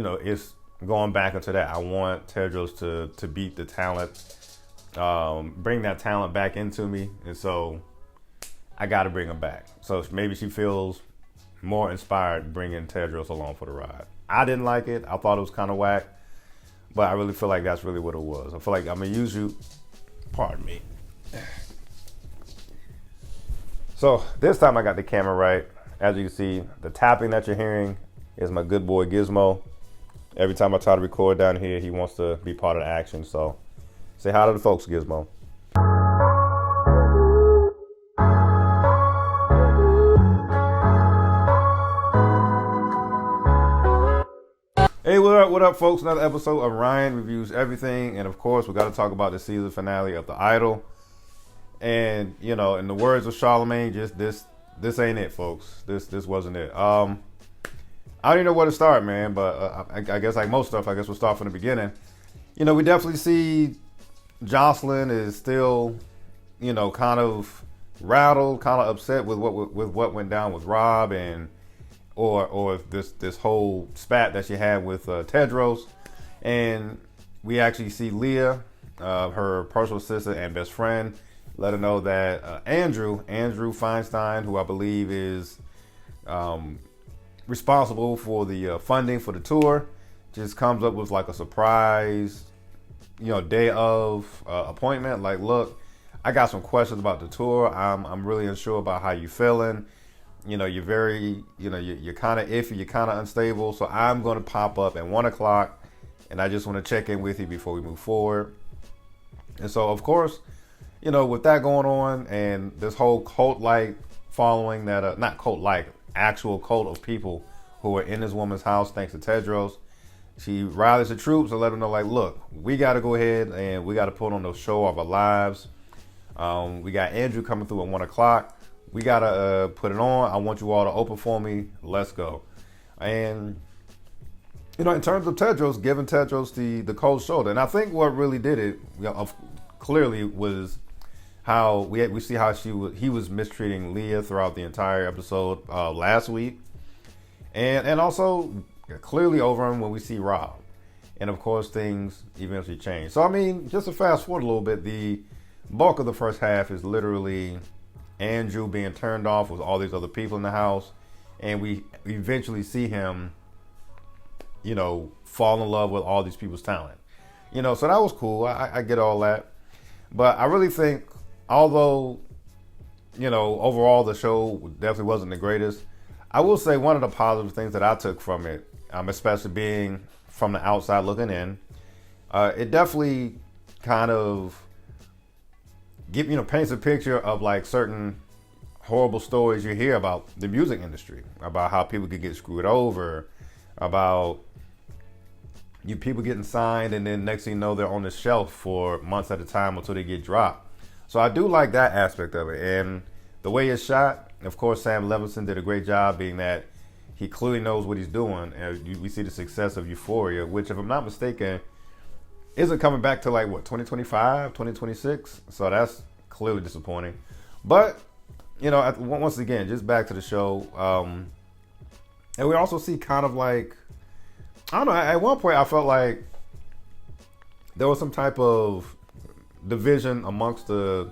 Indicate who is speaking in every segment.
Speaker 1: it's going back into that. I want Tedros to beat the talent, bring that talent back into me, and so I got to bring him back. So maybe she feels more inspired bringing Tedros along for the ride. I didn't like it. I thought it was kind of whack, but I really feel like that's really what it was. I feel like I'm gonna use you. Pardon me. So this time I got the camera right. As you can see, the tapping that you're hearing is my good boy Gizmo. Every time I try to record down here, he wants to be part of the action. So say hi to the folks, Gizmo. Hey, what up, folks? Another episode of Ryan Reviews Everything. And of course, we got to talk about the season finale of The Idol. And, in the words of Charlemagne, just this ain't it, folks. This wasn't it. I don't even know where to start, man. But I guess like most stuff, we'll start from the beginning. We definitely see Jocelyn is still, kind of rattled, kind of upset with what went down with Rob or this whole spat that she had with Tedros. And we actually see Leah, her personal assistant and best friend, let her know that Andrew Feinstein, who I believe is responsible for the funding for the tour, just comes up with like a surprise, day of appointment. Like, look, I got some questions about the tour. I'm really unsure about how you feeling. You're very, you're kind of iffy, you're kind of unstable. So I'm going to pop up at 1:00, and I just want to check in with you before we move forward. And so, of course, with that going on and this whole cult-like following that, not cult-like, actual cult of people who are in this woman's house thanks to Tedros, she rallies the troops and let them know, like, look, we got to go ahead and we got to put on the show of our lives. We got Andrew coming through at 1:00. We got to put it on. I want you all to open for me. Let's go. And, in terms of Tedros, giving Tedros the cold shoulder. And I think what really did it, clearly, was how we see how he was mistreating Leah throughout the entire episode last week. And also clearly over him when we see Rob. And, of course, things eventually change. So, just to fast forward a little bit, the bulk of the first half is literally Andrew being turned off with all these other people in the house, and we eventually see him, fall in love with all these people's talent. So that was cool. I get all that. But I really think, although, overall the show definitely wasn't the greatest, I will say one of the positive things that I took from it, especially being from the outside looking in, it definitely kind of paints a picture of like certain horrible stories you hear about the music industry, about how people could get screwed over, about people getting signed and then next thing you know they're on the shelf for months at a time until they get dropped. So I do like that aspect of it. And the way it's shot, of course, Sam Levinson did a great job, being that he clearly knows what he's doing. And we see the success of Euphoria, which, if I'm not mistaken, isn't coming back to like, 2025, 2026? So that's clearly disappointing. But, once again, just back to the show. And we also see kind of like, I don't know, at one point I felt like there was some type of division amongst the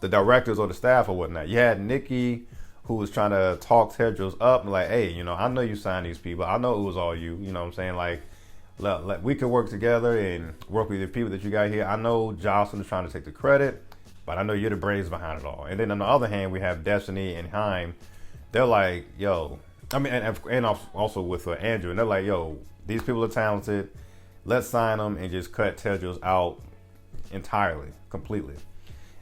Speaker 1: directors or the staff or whatnot. You had Nikki, who was trying to talk Tedros up and like, hey, I know you signed these people. I know it was all you. You know what I'm saying? Like, we could work together and work with the people that you got here. I know Jocelyn is trying to take the credit, but I know you're the brains behind it all. And then on the other hand, we have Destiny and Haim. They're like, yo, and also with Andrew, and they're like, yo, these people are talented. Let's sign them and just cut Tedros out entirely, completely.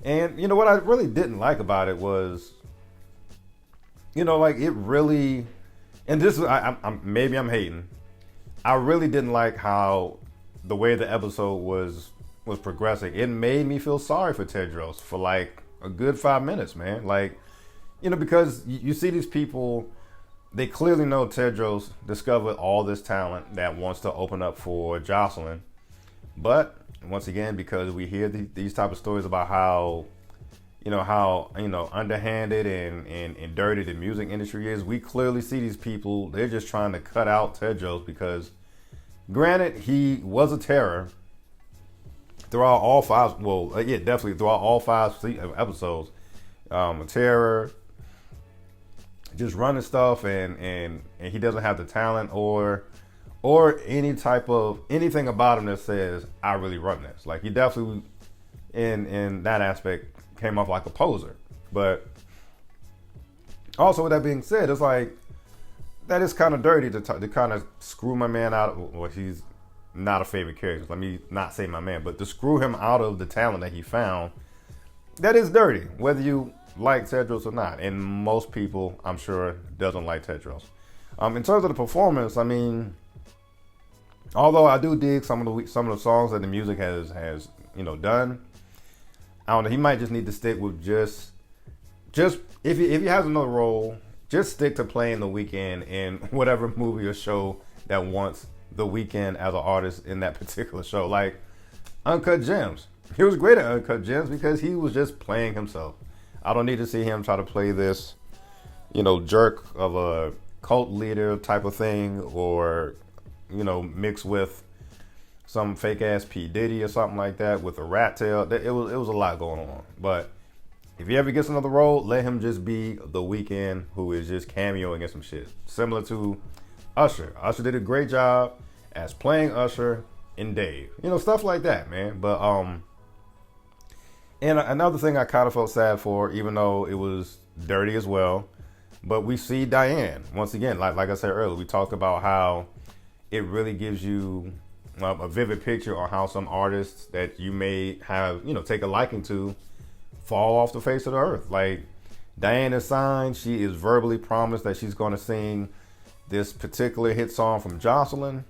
Speaker 1: And what I really didn't like about it was, like it really, and this is, maybe I'm hating. I really didn't like how the way the episode was progressing. It made me feel sorry for Tedros for like a good 5 minutes, man. Like, because you see these people, they clearly know Tedros discovered all this talent that wants to open up for Jocelyn. But once again, because we hear these type of stories about how, underhanded and dirty the music industry is, we clearly see these people, they're just trying to cut out Tedros because Granted, he was a terror throughout all five. Well, yeah, definitely throughout all five episodes. A terror, just running stuff, and he doesn't have the talent or any type of anything about him that says I really run this. Like he definitely in that aspect came off like a poser. But also with that being said, it's like that is kind of dirty to kind of screw my man out. Well, he's not a favorite character. Let me not say my man, but to screw him out of the talent that he found, that is dirty. Whether you like Tedros or not, and most people, I'm sure, doesn't like Tedros. In terms of the performance, I mean, although I do dig some of the songs that the music has done, I don't know. He might just need to stick with just if he has another role, just stick to playing The Weeknd in whatever movie or show that wants The Weeknd as an artist in that particular show. Like Uncut Gems, he was great at Uncut Gems because he was just playing himself. I don't need to see him try to play this, jerk of a cult leader type of thing, or, mixed with some fake ass P. Diddy or something like that with a rat tail. It was a lot going on. But if he ever gets another role, let him just be The Weeknd, who is just cameoing in some shit. Similar to Usher. Usher did a great job as playing Usher in Dave. Stuff like that, man. But and another thing I kind of felt sad for, even though it was dirty as well, but we see Diane once again. Like I said earlier, we talked about how it really gives you a vivid picture on how some artists that you may have, take a liking to, fall off the face of the earth. Like Diane is signed. She is verbally promised that she's going to sing this particular hit song from Jocelyn.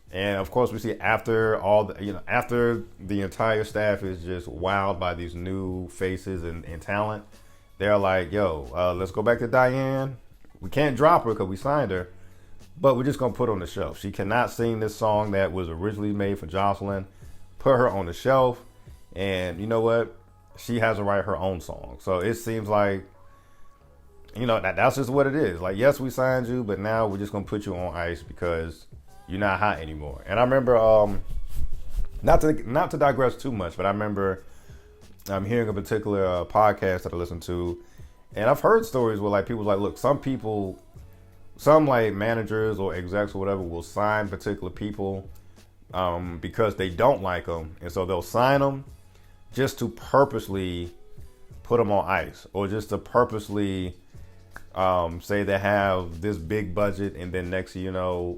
Speaker 1: And of course, we see after after the entire staff is just wowed by these new faces and talent, they're like, yo, let's go back to Diane. We can't drop her because we signed her, but we're just going to put her on the shelf. She cannot sing this song that was originally made for Jocelyn. Put her on the shelf. And you know what? She has to write her own song. So it seems like, that's just what it is. Like, yes, we signed you, but now we're just going to put you on ice because you're not hot anymore. And I remember, not to digress too much, but I remember hearing a particular podcast that I listened to, and I've heard stories where like people like, look, some like managers or execs or whatever will sign particular people because they don't like them, and so they'll sign them just to purposely put them on ice, or just to purposely say they have this big budget, and then next thing you know,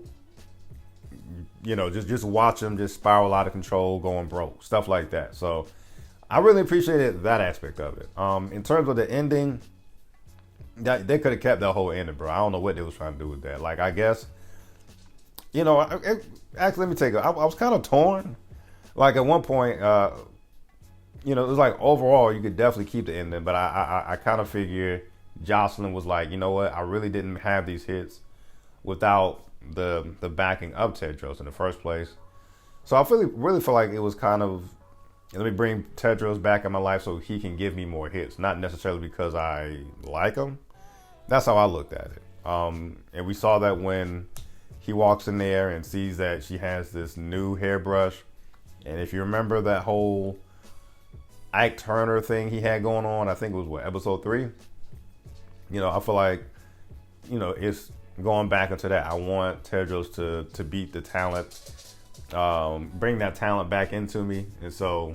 Speaker 1: just watch them just spiral out of control, going broke, stuff like that. So I really appreciated that aspect of it. In terms of the ending, they could have kept that whole ending, bro. I don't know what they was trying to do with that. Like, I guess, actually, let me take it. I was kind of torn. Like, at one point, it was like, overall, you could definitely keep the ending, but I kind of figured Jocelyn was like, you know what, I really didn't have these hits without the backing of Tedros in the first place. So I really feel like it was kind of, let me bring Tedros back in my life so he can give me more hits, not necessarily because I like him. That's how I looked at it. And we saw that when he walks in there and sees that she has this new hairbrush. And if you remember that whole Ike Turner thing he had going on, I think it was episode 3. I feel like, it's going back into that. I want Tedros to beat the talent, bring that talent back into me. And so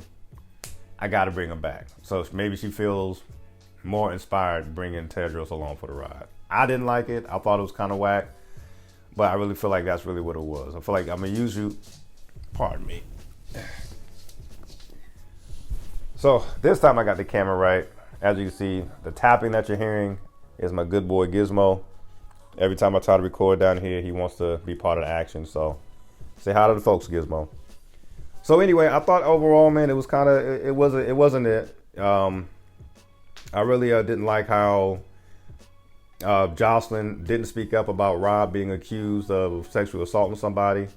Speaker 1: I got to bring him back. So maybe she feels more inspired bringing Tedros along for the ride. I didn't like it. I thought it was kind of whack, but I really feel like that's really what it was. I feel like I'm going to use you. Pardon me. So this time I got the camera right. As you can see, the tapping that you're hearing is my good boy Gizmo. Every time I try to record down here, he wants to be part of the action. So say hi to the folks, Gizmo. So anyway, I thought overall, man, it was kind of, it wasn't it. I really didn't like how Jocelyn didn't speak up about Rob being accused of sexual assault with somebody,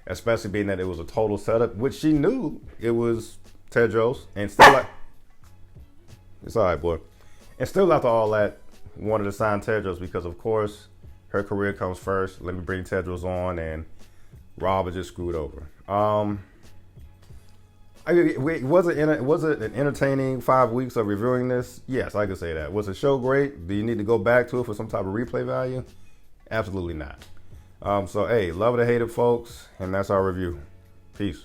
Speaker 1: especially being that it was a total setup, which she knew it was Tedros, and still like, it's all right, boy. And still after all that, wanted to sign Tedros because, of course, her career comes first. Let me bring Tedros on, and Rob was just screwed over. Was it an entertaining 5 weeks of reviewing this? Yes, I could say that. Was the show great? Do you need to go back to it for some type of replay value? Absolutely not. So, hey, love it or hate it, folks. And that's our review. Peace.